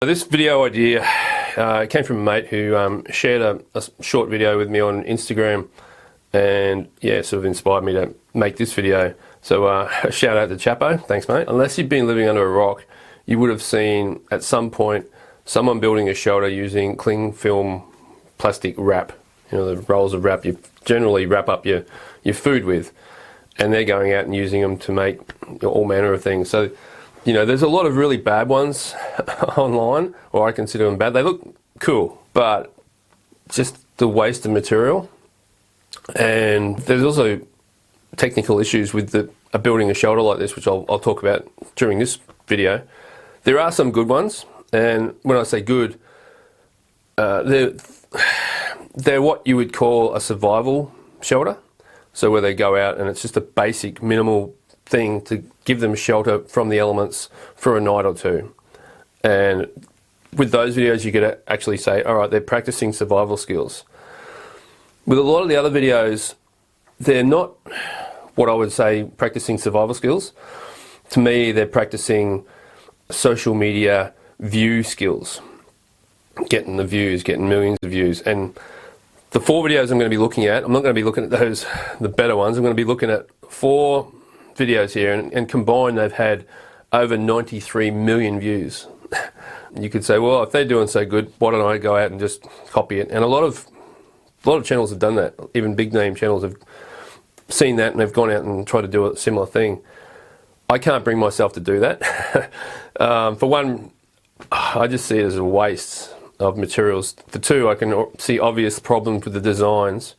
This video idea came from a mate who shared a short video with me on Instagram, and yeah, sort of inspired me to make this video. So shout out to Chapo, thanks mate. Unless you've been living under a rock, you would have seen at some point someone building a shelter using cling film plastic wrap. You know, the rolls of wrap you generally wrap up your food with, and they're going out and using them to make all manner of things. So you know, there's a lot of really bad ones online, or I consider them bad. They look cool, but just the waste of material. And there's also technical issues with building a shelter like this, which I'll talk about during this video. There are some good ones, and when I say good, they're what you would call a survival shelter. So where they go out and it's just a basic minimal thing to give them shelter from the elements for a night or two. And with those videos you could actually say, all right, they're practicing survival skills. With a lot of the other videos, they're not what I would say practicing survival skills. To me, they're practicing social media view skills, getting the views, getting millions of views. And the 4 videos I'm going to be looking at, I'm not going to be looking at those, the better ones. I'm going to be looking at 4 videos here, and combined they've had over 93 million views. You could say, well, if they're doing so good, why don't I go out and just copy it? And a lot of channels have done that. Even big name channels have seen that and they've gone out and tried to do a similar thing. I can't bring myself to do that. For one, I just see it as a waste of materials. For 2, I can see obvious problems with the designs.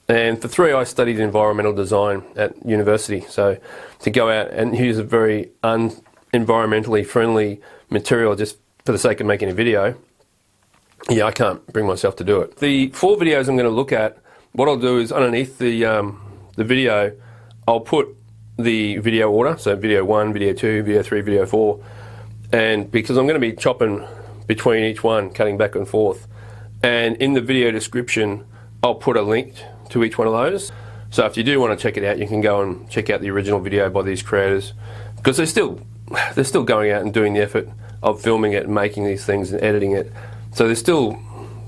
And for 3, I studied environmental design at university. So to go out and use a very environmentally friendly material just for the sake of making a video, yeah, I can't bring myself to do it. The 4 videos I'm going to look at, what I'll do is underneath the video, I'll put the video order. So video 1, video 2, video 3, video 4. And because I'm going to be chopping between each one, cutting back and forth. And in the video description, I'll put a link to each one of those. So if you do want to check it out, you can go and check out the original video by these creators, because they're still going out and doing the effort of filming it and making these things and editing it. So they're still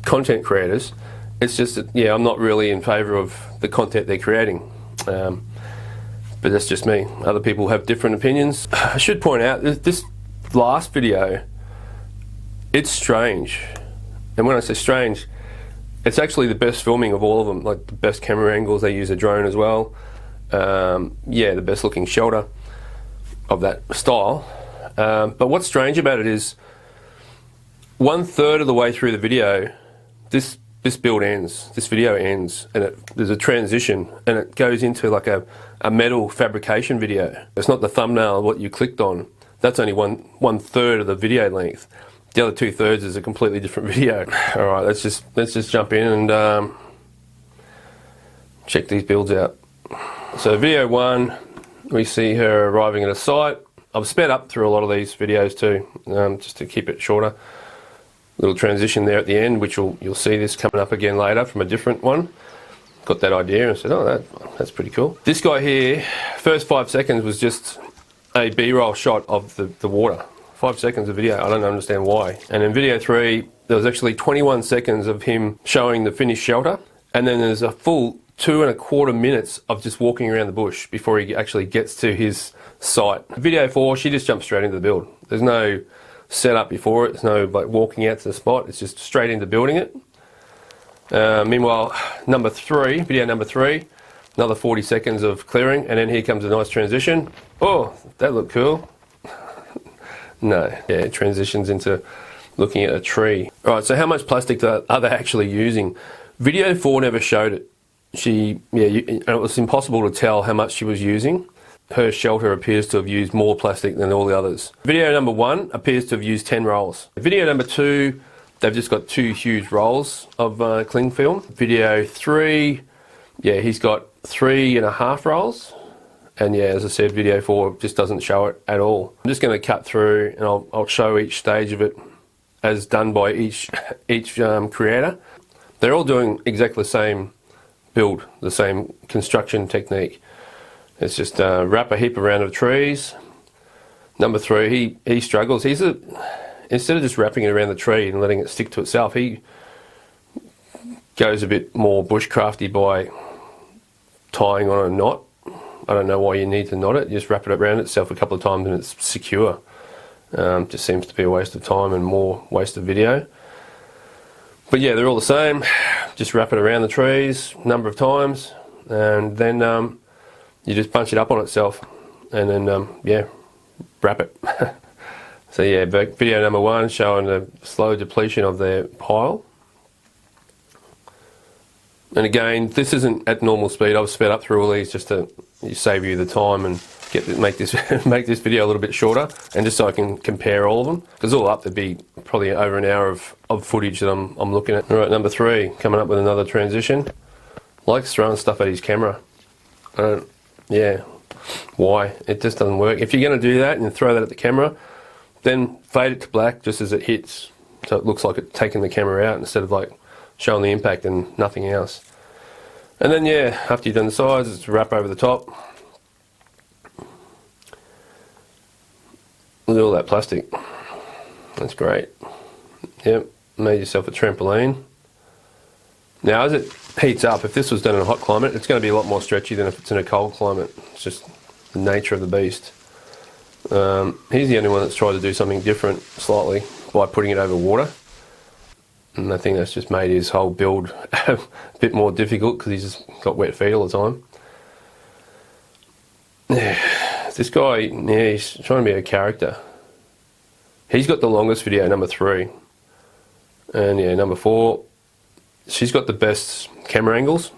content creators. It's just that, yeah, I'm not really in favor of the content they're creating. But that's just me. Other people have different opinions. I should point out, this last video, it's strange. And when I say strange, it's actually the best filming of all of them, like the best camera angles. They use a drone as well. Yeah, the best looking shelter of that style. But what's strange about it is 1/3 of the way through the video, this build ends, this video ends, and there's a transition, and it goes into like a metal fabrication video. It's not the thumbnail, what you clicked on. That's only 1/3 of the video length. The other 2/3 is a completely different video. All right, let's just jump in and check these builds out. So video 1, we see her arriving at a site. I've sped up through a lot of these videos too, just to keep it shorter. Little transition there at the end, which you'll see this coming up again later from a different one. Got that idea and said, oh, that's pretty cool. This guy here, first 5 seconds was just a B-roll shot of the water. 5 seconds of video, I don't understand why. And in video 3, there was actually 21 seconds of him showing the finished shelter, and then there's a full 2.25 minutes of just walking around the bush before he actually gets to his site. Video 4, she just jumped straight into the build. There's no setup before it, there's no like walking out to the spot, it's just straight into building it. Meanwhile, video number 3, another 40 seconds of clearing, and then here comes a nice transition. Oh, that looked cool. No, yeah, it transitions into looking at a tree. All right, so how much plastic are they actually using? Video 4 never showed it. It was impossible to tell how much she was using. Her shelter appears to have used more plastic than all the others. Video number 1 appears to have used 10 rolls. Video number 2, they've just got 2 huge rolls of cling film. Video 3, yeah, he's got 3.5 rolls. And yeah, as I said, video 4 just doesn't show it at all. I'm just going to cut through and I'll show each stage of it as done by each creator. They're all doing exactly the same build, the same construction technique. It's just wrap a heap around of trees. Number 3, he struggles. He's instead of just wrapping it around the tree and letting it stick to itself, he goes a bit more bushcrafty by tying on a knot. I don't know why you need to knot it. You just wrap it around itself a couple of times and it's secure. Just seems to be a waste of time and more waste of video. But yeah, they're all the same. Just wrap it around the trees a number of times, and then you just punch it up on itself, and then yeah, wrap it. So yeah, video number 1 showing the slow depletion of their pile. And again, this isn't at normal speed. I've sped up through all these just to save you the time and make this make this video a little bit shorter, and just so I can compare all of them, because all up there'd be probably over an hour of footage that I'm looking at. All right, number 3, coming up with another transition. Likes throwing stuff at his camera. Yeah, why? It just doesn't work. If you're going to do that and throw that at the camera, then fade it to black just as it hits, so it looks like it's taking the camera out instead of like showing the impact and nothing else. And then yeah, after you've done the sides, it's wrap over the top. Look at all that plastic. That's great. Yep, made yourself a trampoline. Now as it heats up, if this was done in a hot climate, it's going to be a lot more stretchy than if it's in a cold climate. It's just the nature of the beast. He's the only one that's tried to do something different slightly by putting it over water. And I think that's just made his whole build a bit more difficult because he's just got wet feet all the time. This guy, yeah, he's trying to be a character. He's got the longest video, number 3. And yeah, number 4, she's got the best camera angles.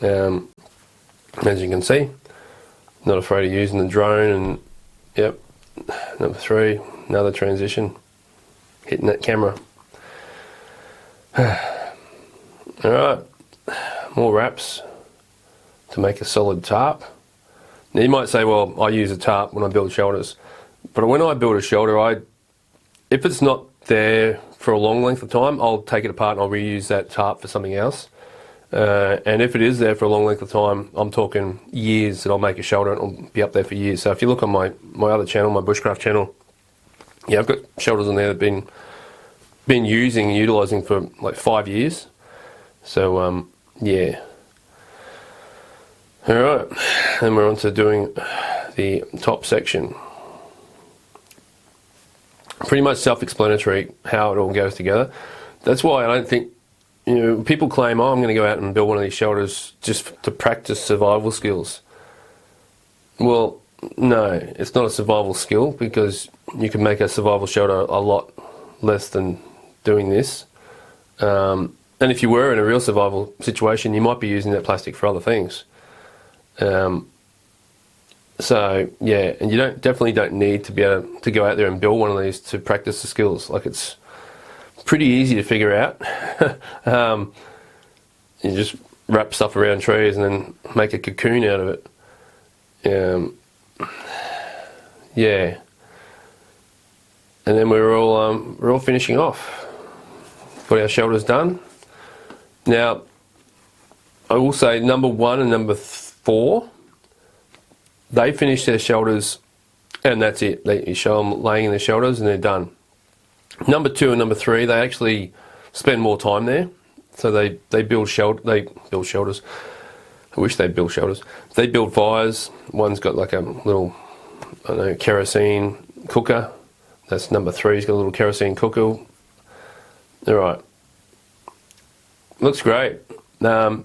As you can see, not afraid of using the drone. And yep, number 3, another transition, hitting that camera. Alright, more wraps to make a solid tarp. Now you might say, well, I use a tarp when I build shelters, but when I build a shelter, if it's not there for a long length of time, I'll take it apart and I'll reuse that tarp for something else. And if it is there for a long length of time, I'm talking years that I'll make a shelter and it'll be up there for years. So if you look on my other channel, my Bushcraft channel, yeah, I've got shelters on there that have been using and utilising for like 5 years. So yeah. Alright, and we're on to doing the top section. Pretty much self-explanatory how it all goes together. That's why I don't think, people claim, oh, I'm going to go out and build one of these shelters just to practice survival skills. Well, no, it's not a survival skill, because you can make a survival shelter a lot less than doing this. And if you were in a real survival situation, you might be using that plastic for other things. So yeah, and you definitely don't need to be able to go out there and build one of these to practice the skills. Like, it's pretty easy to figure out. You just wrap stuff around trees and then make a cocoon out of it. Yeah, and then we're all finishing off. Got our shelters done. Now, I will say number 1 and number 4, they finish their shelters and that's it. You show them laying in their shelters and they're done. Number 2 and number 3, they actually spend more time there. So they build shelters. I wish they'd build shelters. They build fires. One's got like a little, I don't know, kerosene cooker. That's number 3. He's got a little kerosene cooker. Alright. Looks great. I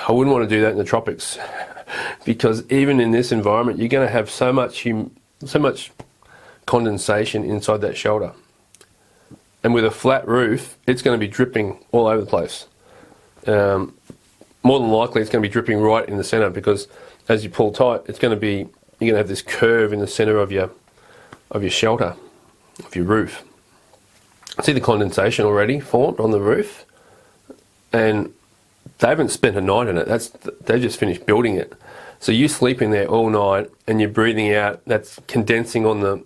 wouldn't want to do that in the tropics, because even in this environment, you're going to have so much condensation inside that shelter. And with a flat roof, it's going to be dripping all over the place. More than likely, it's going to be dripping right in the center, because as you pull tight, you're going to have this curve in the center of your shelter, of your roof. See the condensation already formed on the roof, and they haven't spent a night in it. They've just finished building it. So you sleep in there all night and you're breathing out. That's condensing on the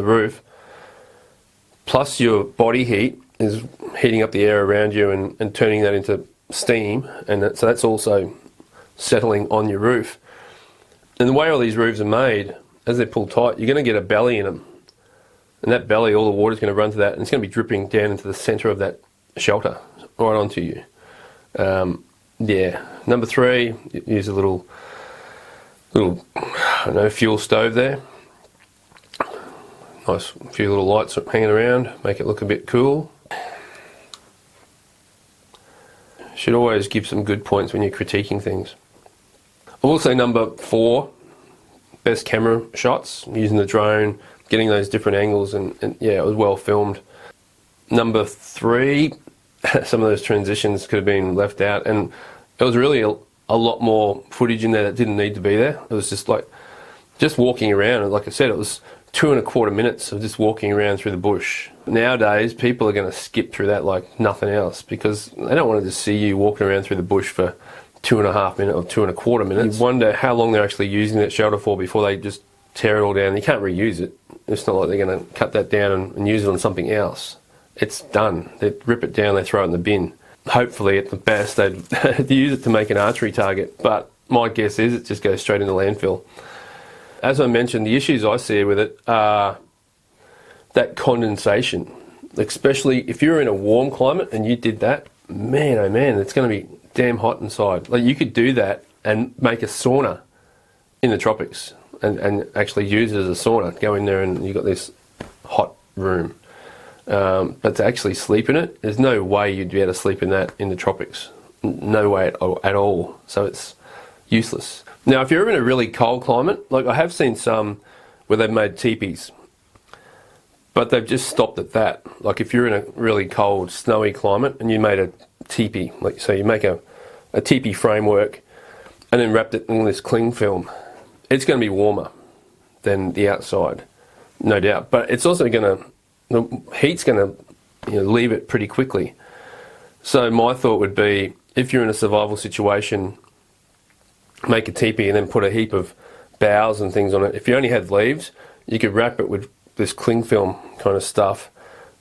roof. Plus your body heat is heating up the air around you and turning that into steam, and so that's also settling on your roof. And the way all these roofs are made, as they're pulled tight, you're going to get a belly in them. and that belly, all the water's going to run to that, and it's going to be dripping down into the center of that shelter, right onto you. Yeah. Number 3, use a little I don't know, fuel stove there. Nice few little lights hanging around, make it look a bit cool. Should always give some good points when you're critiquing things. I will say number 4, best camera shots, using the drone, getting those different angles, and yeah, it was well filmed. Number 3, some of those transitions could have been left out, and it was really a lot more footage in there that didn't need to be there. It was just like, just walking around, and like I said, it was 2.25 minutes of just walking around through the bush. Nowadays, people are going to skip through that like nothing else, because they don't want to just see you walking around through the bush for 2.5 minutes or 2.25 minutes. You wonder how long they're actually using that shelter for before they just tear it all down. You can't reuse it. It's not like they're going to cut that down and use it on something else. It's done. They rip it down, they throw it in the bin. Hopefully, at the best, they'd use it to make an archery target, but my guess is it just goes straight into landfill. As I mentioned, the issues I see with it are that condensation, especially if you're in a warm climate and you did that, man, oh man, it's going to be damn hot inside. Like, you could do that and make a sauna in the tropics and actually use it as a sauna. Go in there and you've got this hot room. But to actually sleep in it, there's no way you'd be able to sleep in that in the tropics. No way at all. So it's useless. Now, if you're in a really cold climate, like I have seen some where they've made teepees, but they've just stopped at that. Like if you're in a really cold, snowy climate and you made a teepee, like so you make a teepee framework and then wrapped it in this cling film, it's going to be warmer than the outside, no doubt. But it's also going to, the heat's going to leave it pretty quickly. So my thought would be, if you're in a survival situation, make a teepee and then put a heap of boughs and things on it. If you only had leaves, you could wrap it with this cling film kind of stuff,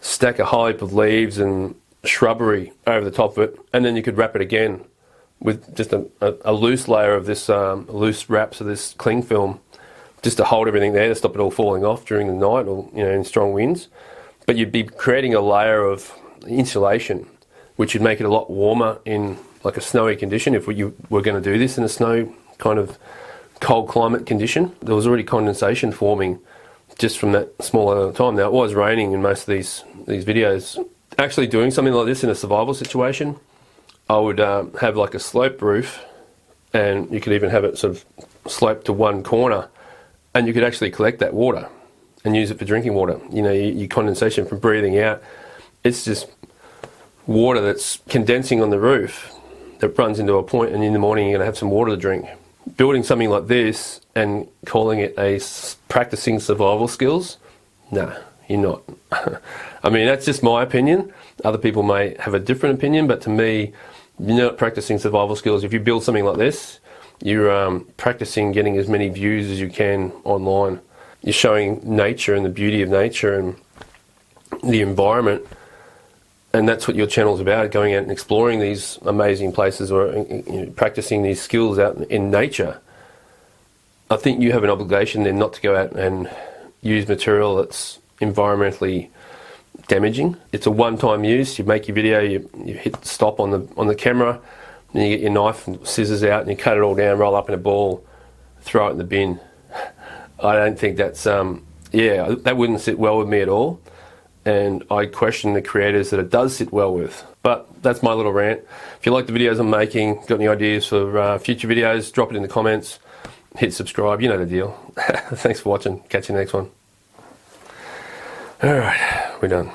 stack a whole heap of leaves and shrubbery over the top of it, and then you could wrap it again with just a loose layer of this loose wraps of this cling film, just to hold everything there to stop it all falling off during the night or in strong winds. But you'd be creating a layer of insulation, which would make it a lot warmer in like a snowy condition. If you were going to do this in a snow kind of cold climate condition, there was already condensation forming just from that small amount of time. Now, it was raining in most of these videos. Actually doing something like this in a survival situation, I would have like a slope roof, and you could even have it sort of sloped to one corner, and you could actually collect that water and use it for drinking water. Your condensation from breathing out, it's just water that's condensing on the roof that runs into a point, and in the morning you're going to have some water to drink. Building something like this and calling it practicing survival skills, nah, you're not. I mean, that's just my opinion. Other people may have a different opinion, but to me, you're not practicing survival skills. If you build something like this, you're practicing getting as many views as you can online. You're showing nature and the beauty of nature and the environment, and that's what your channel's about, going out and exploring these amazing places, or practicing these skills out in nature. I think you have an obligation then not to go out and use material that's environmentally damaging. It's a one-time use. You make your video, you hit stop on the camera, then you get your knife and scissors out and you cut it all down, roll up in a ball, throw it in the bin. I don't think that's that wouldn't sit well with me at all, and I question the creators that it does sit well with. But that's my little rant. If you like the videos I'm making, got any ideas for future videos, drop it in the comments, hit subscribe, you know the deal. Thanks for watching, catch you next one. Alright, we're done.